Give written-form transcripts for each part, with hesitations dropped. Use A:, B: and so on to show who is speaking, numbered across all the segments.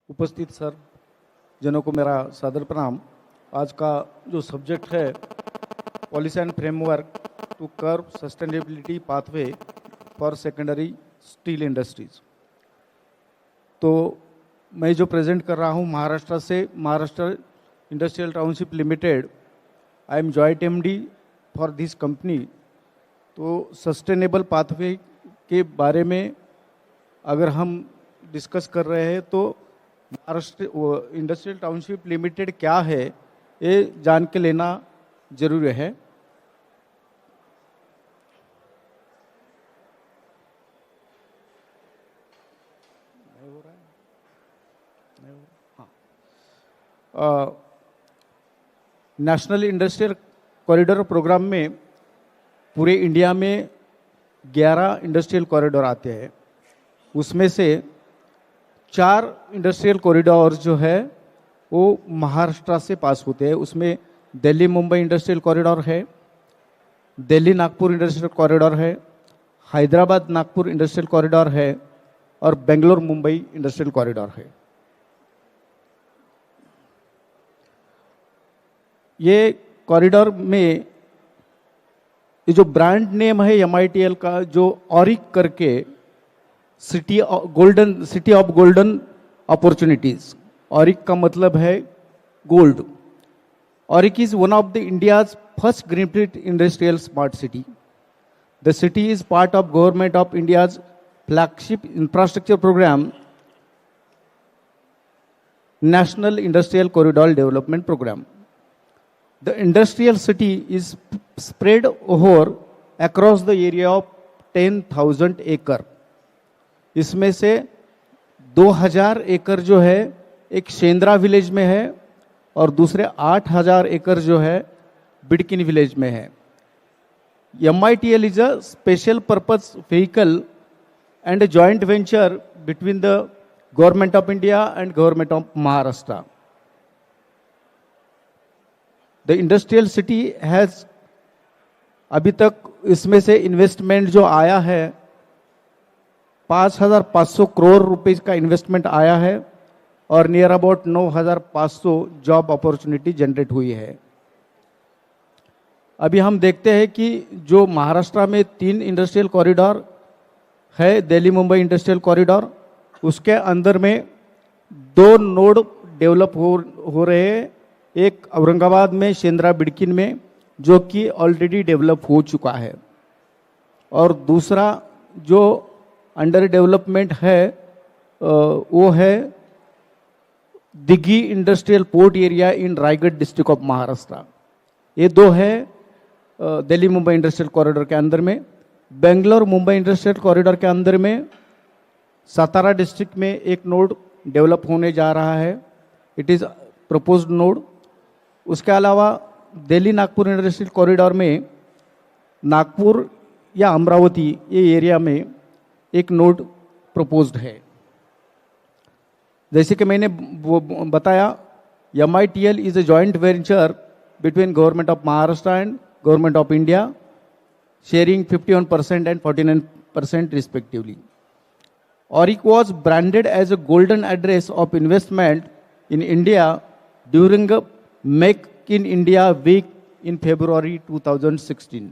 A: उपस्थित सर जनों को मेरा सादर प्रणाम। आज का जो सब्जेक्ट है policy and framework to curve sustainability pathway for secondary steel industries. तो मैं जो प्रेजेंट कर रहा हूँ महाराष्ट्र से, Maharashtra industrial township limited. I am joint MD for this company. तो सस्टेनेबल पाथवे के बारे में अगर हम डिस्कस कर रहे हैं तो महाराष्ट्र इंडस्ट्रियल टाउनशिप लिमिटेड क्या है ये जान के लेना जरूरी है। नेशनल इंडस्ट्रियल कॉरिडोर प्रोग्राम में पूरे इंडिया में 11 इंडस्ट्रियल कॉरिडोर आते हैं। उसमें से 4 इंडस्ट्रियल कॉरिडोर जो है वो महाराष्ट्र से पास होते हैं। उसमें दिल्ली मुंबई इंडस्ट्रियल कॉरिडोर है, दिल्ली नागपुर इंडस्ट्रियल कॉरिडोर है, हैदराबाद नागपुर इंडस्ट्रियल कॉरिडोर है और बेंगलोर मुंबई इंडस्ट्रियल कॉरिडोर है। ये कॉरिडोर में ये जो ब्रांड नेम है MITL का, जो ऑरिक करके city of golden opportunities. AURIC का मतलब है gold. AURIC is one of the India's first greenfield industrial smart city. The city is part of government of India's flagship infrastructure programme, national industrial corridor development programme. The industrial city is spread over across the area of 10,000 acre. इसमें से 2,000 एकड़ जो है एक Shendra village में है और दूसरे 8,000 एकड़ जो है बिडकिन विलेज में है। MITL is a special purpose vehicle and a joint venture between the Government of India and Government of Maharashtra. The industrial city has, अभी तक इसमें से इन्वेस्टमेंट जो आया है 5,500 करोड़ रुपए का इन्वेस्टमेंट आया है और near about 9,500 job opportunity generate हुई है। अभी हम देखते हैं कि जो महाराष्ट्र में 3 इंडस्ट्रियल कॉरिडोर है, दिल्ली मुंबई इंडस्ट्रियल कॉरिडोर, उसके अंदर में 2 नोड डेवलप हो रहे हैं। एक औरंगाबाद में शेंद्रा बिडकिन में जो कि ऑलरेडी डेवलप हो चुका है और दूसरा जो अंडर डेवलपमेंट है वो है Dighi industrial port area in Raigarh district of Maharashtra. ये 2 है दिल्ली मुंबई इंडस्ट्रियल कॉरिडोर के अंदर में। बेंगलोर मुंबई इंडस्ट्रियल कॉरिडोर के अंदर में सातारा डिस्ट्रिक्ट में एक नोड डेवलप होने जा रहा है। It is proposed node. उसके अलावा दिल्ली नागपुर इंडस्ट्रियल कॉरिडोर में नागपुर या अमरावती ये एरिया में एक नोड प्रपोज्ड है। जैसे कि मैंने बताया, MITL is a joint venture between government of Maharashtra and government of India, sharing 51% and 49% respectively. AURIC was branded as a golden address of investment in India during Make in India Week in February 2016.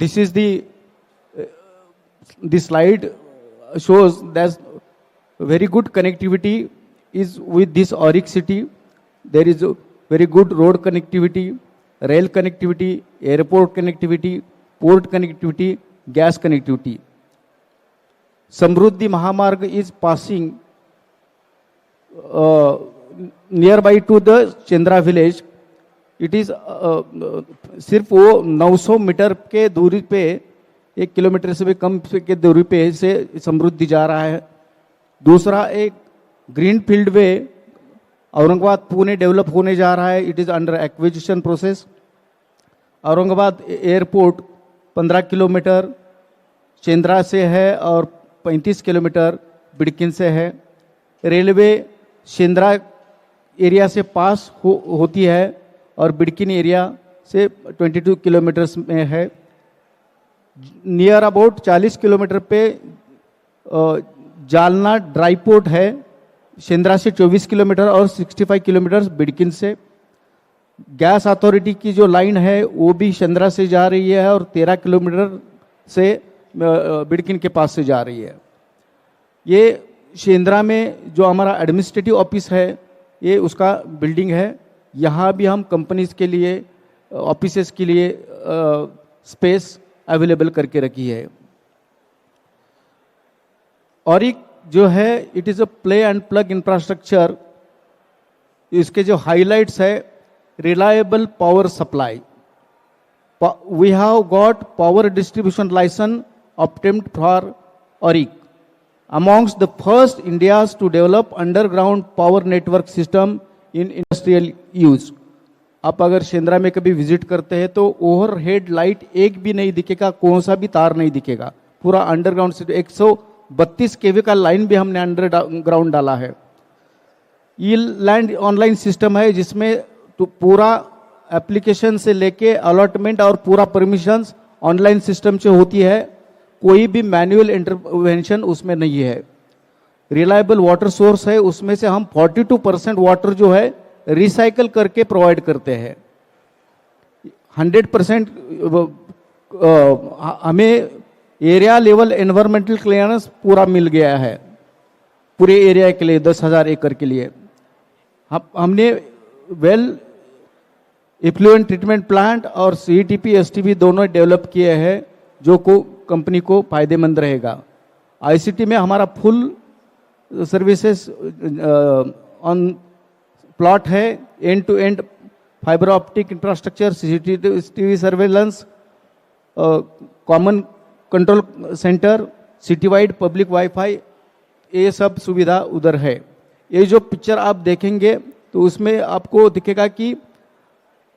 A: This is the slide shows that very good connectivity is with this Auric city. There is a very good road connectivity, rail connectivity, airport connectivity, port connectivity, gas connectivity. Samruddhi Mahamarg is passing near to the Chendra village. It is सिर्फ वो 900 metre के दूरी पे, 1 kilometre से भी कम के दूरी पे से समृद्धि जा रहा है। दूसरा एक green field way Aurangabad Pune develop होने जा रहा है। It is under acquisition process. Aurangabad airport 15 kilometre Chendra से है और 35 किलोमीटर बिडकिन से है। रेलवे शेंद्रा एरिया से पास होती है और बिडकिन एरिया से 22 किलोमीटर्स में है। नियर अबाउट 40 किलोमीटर पे जालना ड्राई पोर्ट है, शेंद्रा से 24 किलोमीटर और 65 किलोमीटर बिडकिन से। गैस अथॉरिटी की जो लाइन है वो भी शेंद्रा से जा रही है और 13 किलोमीटर से बिडकिन के पास से जा रही है। ये शेंद्रा में जो हमारा एडमिनिस्ट्रेटिव ऑफिस है, ये उसका बिल्डिंग है। यहाँ भी हम कंपनीज के लिए, ऑफिसेस के लिए स्पेस अवेलेबल करके रखी है। और एक जो है it is a play and plug infrastructure. इसके जो हाइलाइट्स है, reliable power supply, we have got power distribution licence obtained for ORIC, amongst the first India's to develop underground power network system in industrial use। आप अगर शेंद्रा में कभी visit करते हैं तो ओवरहेड लाइट एक भी नहीं दिखेगा, कौन सा भी तार नहीं दिखेगा, पूरा अंडरग्राउंड सिस्टम। 132 केवी का लाइन भी हमने अंडरग्राउंड डाला है। ये लैंड ऑनलाइन सिस्टम है जिसमें तो पूरा एप्लीकेशन से लेके अलॉटमेंट और पूरा परमिशंस ऑनलाइन सिस्टम से होती है, कोई भी मैनुअल इंटरवेंशन उसमें नहीं है। रिलायबल वाटर सोर्स है, उसमें से हम 42% वाटर जो है रिसाइकल करके प्रोवाइड करते हैं। 100% हमें एरिया लेवल एनवायरमेंटल क्लियरेंस पूरा मिल गया है पूरे एरिया के लिए, 10,000 एकड़ के लिए। हमने वेल इफ्लुएंट ट्रीटमेंट प्लांट और CETP STP दोनों डेवलप किए हैं जो को कंपनी को फायदेमंद रहेगा। ICT में हमारा फुल सर्विसेज ऑन प्लॉट है, end to end fibre optic infrastructure, CCTV surveillance, common control centre, city wide public wifi, ये सब सुविधा उधर है। ये जो पिक्चर आप देखेंगे तो उसमें आपको दिखेगा कि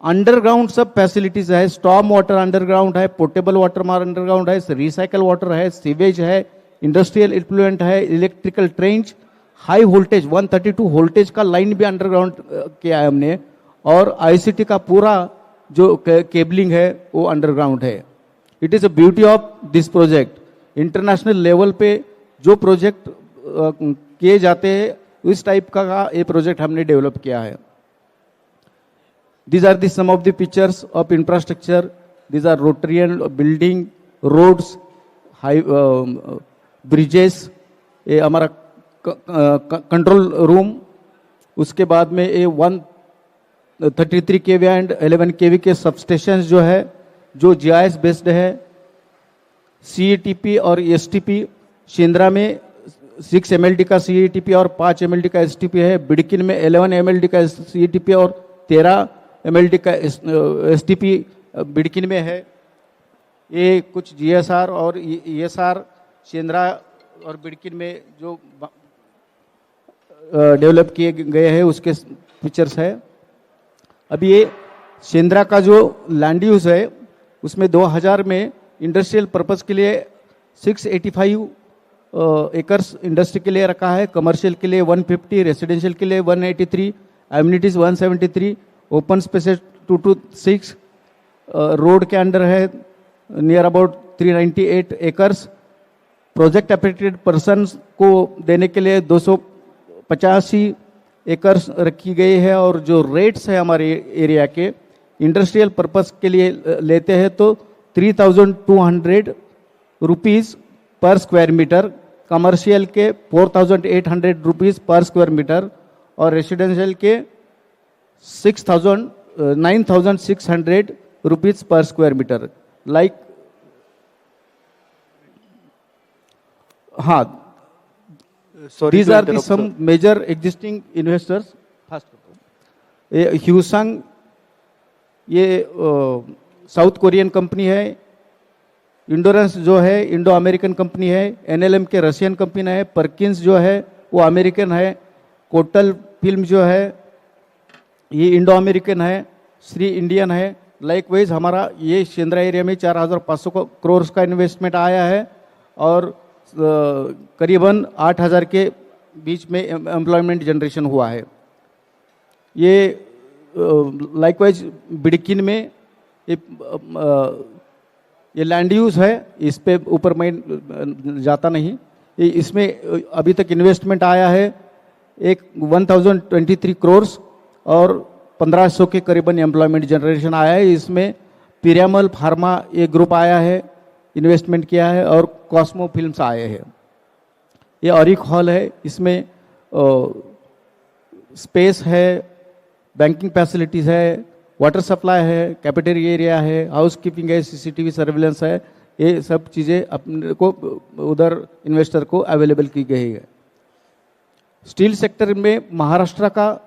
A: अंडरग्राउंड सब फैसिलिटीज है। स्टॉर्म वाटर अंडरग्राउंड है, पोर्टेबल वाटर अंडरग्राउंड है, रिसाइकल वाटर है, सीवेज है, इंडस्ट्रियल इफ्लुएंट है, electrical trench, high voltage 132 voltage का लाइन भी अंडरग्राउंड किया है हमने, और ICT का पूरा जो केबलिंग है वो अंडरग्राउंड है। It is a beauty of this project. International level पे जो प्रोजेक्ट किए जाते हैं इस टाइप का ये प्रोजेक्ट हमने डेवलप किया है। These are the some of the pictures of infrastructure. These are Rotarian building, roads, high bridges. ये हमारा कंट्रोल रूम, उसके बाद में ये 133 kV एंड 11 kV के सबस्टेशन जो है जो GIS बेस्ड है। CETP और STP शेंद्रा में 6 MLD का CETP और 5 MLD का STP है। बिडकिन में 11 MLD का CETP और 13 MLD का STP बिडकिन में है। ये कुछ GSR और ESR शेंद्रा और बिडकिन में जो डेवलप किए गए हैं उसके पिक्चर्स है। अभी ये शेंद्रा का जो लैंड यूज है उसमें 2000 में इंडस्ट्रियल पर्पस के लिए 685 एकर्स इंडस्ट्री के लिए रखा है, कमर्शियल के लिए 150, रेसिडेंशियल के लिए 183, एम्यूनिटीज 173, ओपन स्पेसेस 226, रोड के अंडर है near about 398 acres. Project affected person को देने के लिए 285 एकर्स रखी गई है, और जो रेट्स है हमारे एरिया के इंडस्ट्रियल पर्पस के लिए लेते हैं तो 3200 रुपीज़ पर स्क्वायर मीटर, कमर्शियल के 4800 रुपीज़ पर स्क्वायर मीटर, और रेसिडेंशियल के 9600 रुपीज़ पर स्क्वायर मीटर। लाइक हाँ, these are the some major existing investors। ये ह्यूसंग, ये साउथ कोरियन कंपनी है। इंडोरेंस जो है इंडो अमेरिकन कंपनी है। NLM के रशियन कंपनी है। परकिंस जो है वो अमेरिकन है। कोटल फिल्म जो है ये इंडो अमेरिकन है। श्री इंडियन है। लाइकवाइज हमारा ये शेंद्रा एरिया में 4500 करोड़ का इन्वेस्टमेंट आया है, और करीबन 8000 के बीच में एम्प्लॉयमेंट जनरेशन हुआ है। ये लाइकवाइज बिडकिन में ये लैंड यूज है, इस पे ऊपर मैं जाता नहीं। इसमें अभी तक इन्वेस्टमेंट आया है एक 1023 करोड़ और 1500 के करीबन एम्प्लॉयमेंट जनरेशन आया है। इसमें पिरामल फार्मा एक ग्रुप आया है, इन्वेस्टमेंट किया है, और कॉस्मो फिल्म्स आए हैं। ये ऑरिक हॉल है, इसमें स्पेस है, बैंकिंग फैसिलिटीज़ है, वाटर सप्लाई है, कैफेटेरिया एरिया है, हाउस कीपिंग है, सीसीटीवी सर्विलेंस है। ये सब चीज़ें अपने को उधर इन्वेस्टर को अवेलेबल की गई है। स्टील सेक्टर में महाराष्ट्र का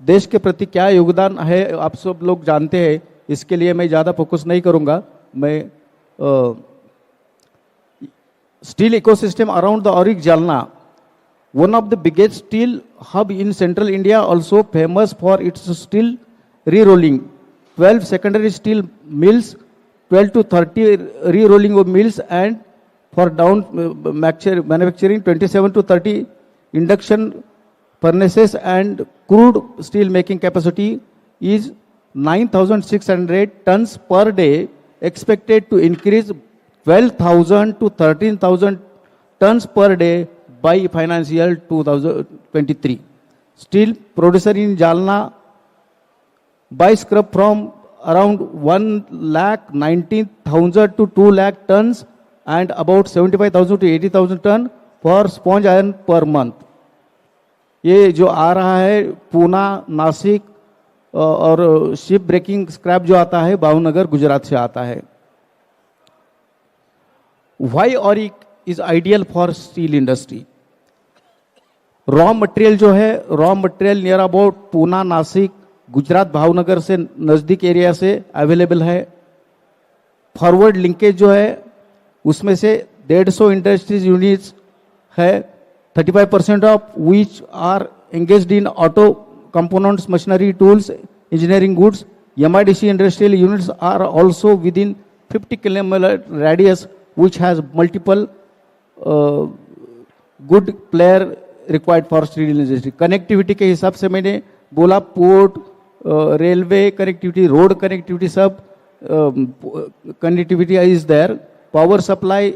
A: देश के प्रति क्या योगदान है आप सब लोग जानते हैं, इसके लिए मैं ज़्यादा फोकस नहीं करूँगा। मैं steel ecosystem around the Auric Jalna, one of the biggest steel hub in central India, also famous for its steel re-rolling. 12 secondary steel mills, 12 to 30 re-rolling mills, and for down manufacturing 27 to 30 induction furnaces, and crude steel making capacity is 9,600 tons per day, expected to increase 12,000 to 13,000 tons per day by financial 2023. Steel producer in Jalna buy scrap from around 1,19,000 to 2 lakh tons and about 75,000 to 80,000 ton for sponge iron per month. ये जो आ रहा है पूना, नासिक और ship breaking scrap जो आता है भावनगर गुजरात से आता है। Why Auric is ideal for steel industry? Raw material जो है, raw material near about Poona, Nashik, Gujarat, Bhavnagar से नज़दीक एरिया से अवेलेबल है। फॉरवर्ड लिंकेज जो है उसमें से 150 इंडस्ट्रीज यूनिट्स है, 35% of which are engaged in auto components, machinery, tools, engineering goods. MIDC industrial units are also within 50 kilometre radius which has multiple good player required for steel industry. Connectivity के हिसाब से मैंने बोला, port, railway connectivity, road connectivity, सब connectivity is there. Power supply,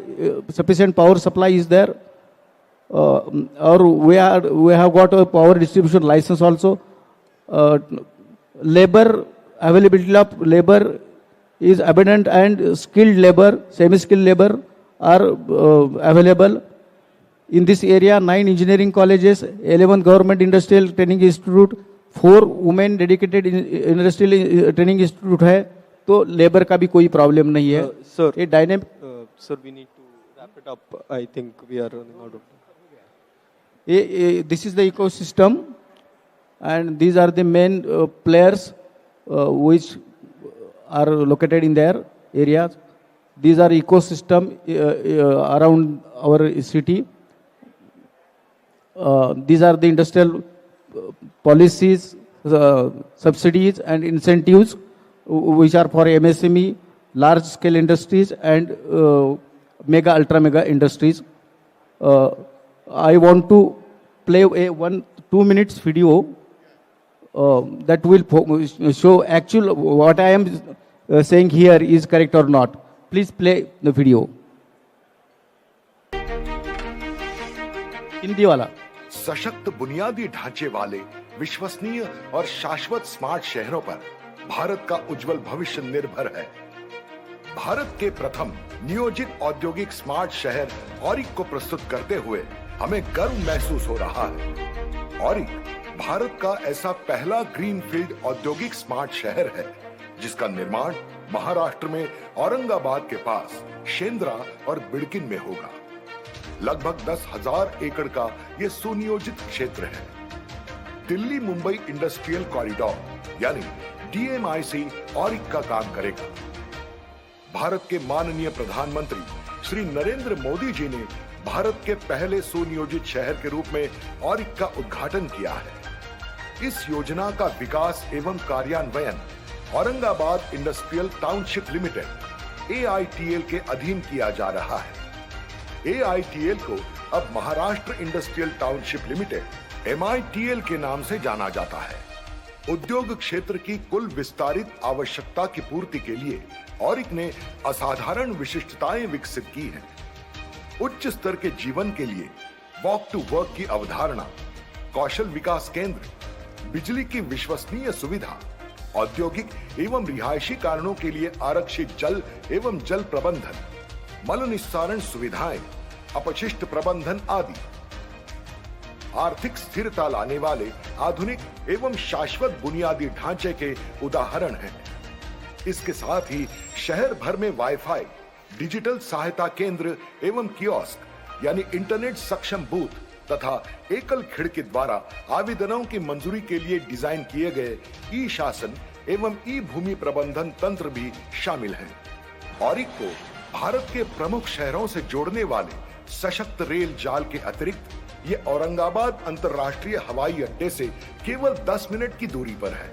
A: sufficient power supply is there, और we have got a power distribution license also. Labor availability of labor is abundant, and skilled labor, semi-skilled labor are available in this area. 9 engineering colleges, 11 government industrial training institute, 4 women dedicated industrial training institute है, तो labour का भी कोई problem नहीं है।
B: Sir,
A: ये dynamic
B: sir, we need to wrap it up. I think we are running out of time.
A: This is the ecosystem, and these are the main players which are located in their areas. These are ecosystem around our city. These are the industrial policies, subsidies and incentives which are for MSME, large scale industries, and mega, ultra mega industries. I want to play a 1-2 minutes video that will show actual what I am saying here is correct or not. Please play the video. Hindi वाला।
C: सशक्त बुनियादी ढांचे वाले, विश्वसनीय और शाश्वत smart शहरों पर भारत का उज्जवल भविष्य निर्भर है। भारत के प्रथम नियोजित औद्योगिक स्मार्ट शहर ऑरिक को प्रस्तुत करते हुए हमें गर्व महसूस हो रहा है। ऑरिक भारत का ऐसा पहला ग्रीनफील्ड औद्योगिक स्मार्ट शहर है जिसका निर्माण महाराष्ट्र में औरंगाबाद के पास शेंद्रा और बिडकिन में होगा। लगभग 10,000 एकड़ का यह सुनियोजित क्षेत्र है। दिल्ली मुंबई इंडस्ट्रियल कॉरिडोर यानी DMIC ऑरिक का काम करेगा। भारत के माननीय प्रधानमंत्री श्री नरेंद्र मोदी जी ने भारत के पहले सुनियोजित शहर के रूप में ऑरिक का उद्घाटन किया है। इस योजना का विकास एवं कार्यान्वयन Aurangabad industrial township limited AITL के अधीन किया जा रहा है। AITL को अब Maharashtra industrial township limited MITL के नाम से जाना जाता है। उद्योग क्षेत्र की कुल विस्तारित आवश्यकता की पूर्ति के लिए ऑरिक ने असाधारण विशिष्टताएं विकसित की हैं। उच्च स्तर के जीवन के लिए वॉक टू वर्क की अवधारणा, कौशल विकास केंद्र, बिजली की विश्वसनीय सुविधा, औद्योगिक एवं रिहायशी कारणों के लिए आरक्षित जल एवं जल प्रबंधन, मल निस्सारण सुविधाएं, अपशिष्ट प्रबंधन आदि आर्थिक स्थिरता लाने वाले आधुनिक एवं शाश्वत बुनियादी ढांचे के उदाहरण हैं। इसके साथ ही शहर भर में वाईफाई, डिजिटल सहायता केंद्र एवं कियोस्क यानी इंटरनेट सक्षम बूथ तथा एकल खिड़की द्वारा आवेदनों की मंजूरी के लिए डिजाइन किए गए ई शासन एवं ई भूमि प्रबंधन तंत्र भी शामिल हैं। ऑरिक को भारत के प्रमुख शहरों से जोड़ने वाले सशक्त रेल जाल के अतिरिक्त ये औरंगाबाद अंतर्राष्ट्रीय हवाई अड्डे से केवल 10 मिनट की दूरी पर है।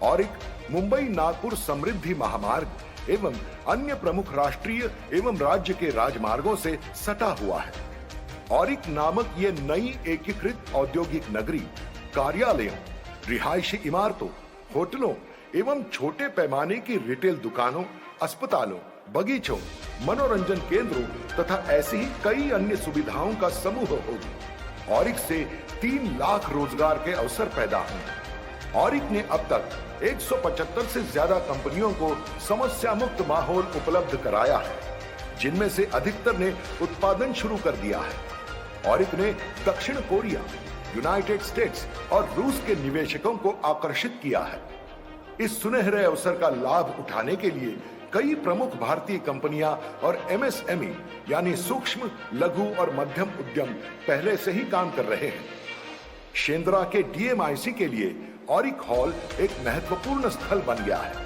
C: ऑरिक मुंबई नागपुर समृद्धि महामार्ग एवं अन्य प्रमुख राष्ट्रीय एवं राज्य के राजमार्गों से सटा हुआ है। ऑरिक नामक ये नई एकीकृत औद्योगिक नगरी कार्यालयों, रिहायशी इमारतों, होटलों एवं छोटे पैमाने की रिटेल दुकानों, अस्पतालों, बगीचों, मनोरंजन केंद्रों तथा ऐसी ही कई अन्य सुविधाओं का समूह होगी। ऑरिक से 3 लाख रोजगार के अवसर पैदा होंगे। ऑरिक ने अब तक 175 से ज्यादा कंपनियों को समस्या मुक्त माहौल उपलब्ध कराया है, जिनमें से अधिकतर ने उत्पादन शुरू कर दिया है। ऑरिक ने दक्षिण कोरिया, यूनाइटेड स्टेट्स और रूस के निवेशकों को आकर्षित किया है। इस सुनहरे अवसर का लाभ उठाने के लिए कई प्रमुख भारतीय कंपनियां और एमएसएमई यानी सूक्ष्म, लघु और मध्यम उद्यम पहले से ही काम कर रहे हैं। शेंद्रा के डीएमआईसी के लिए ऑरिक हॉल एक महत्वपूर्ण स्थल बन गया है।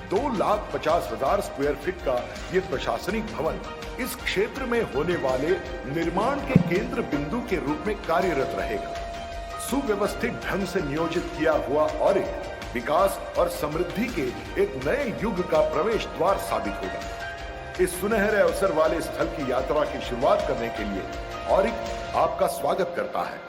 C: 2,50,000 स्क्वायर फीट का ये प्रशासनिक भवन इस क्षेत्र में होने वाले निर्माण के केंद्र बिंदु के रूप में कार्यरत रहेगा। सुव्यवस्थित ढंग से नियोजित किया हुआ ऑरिक विकास और समृद्धि के एक नए युग का प्रवेश द्वार साबित होगा। इस सुनहरे अवसर वाले स्थल की यात्रा की शुरुआत करने के लिए ऑरिक आपका स्वागत करता है।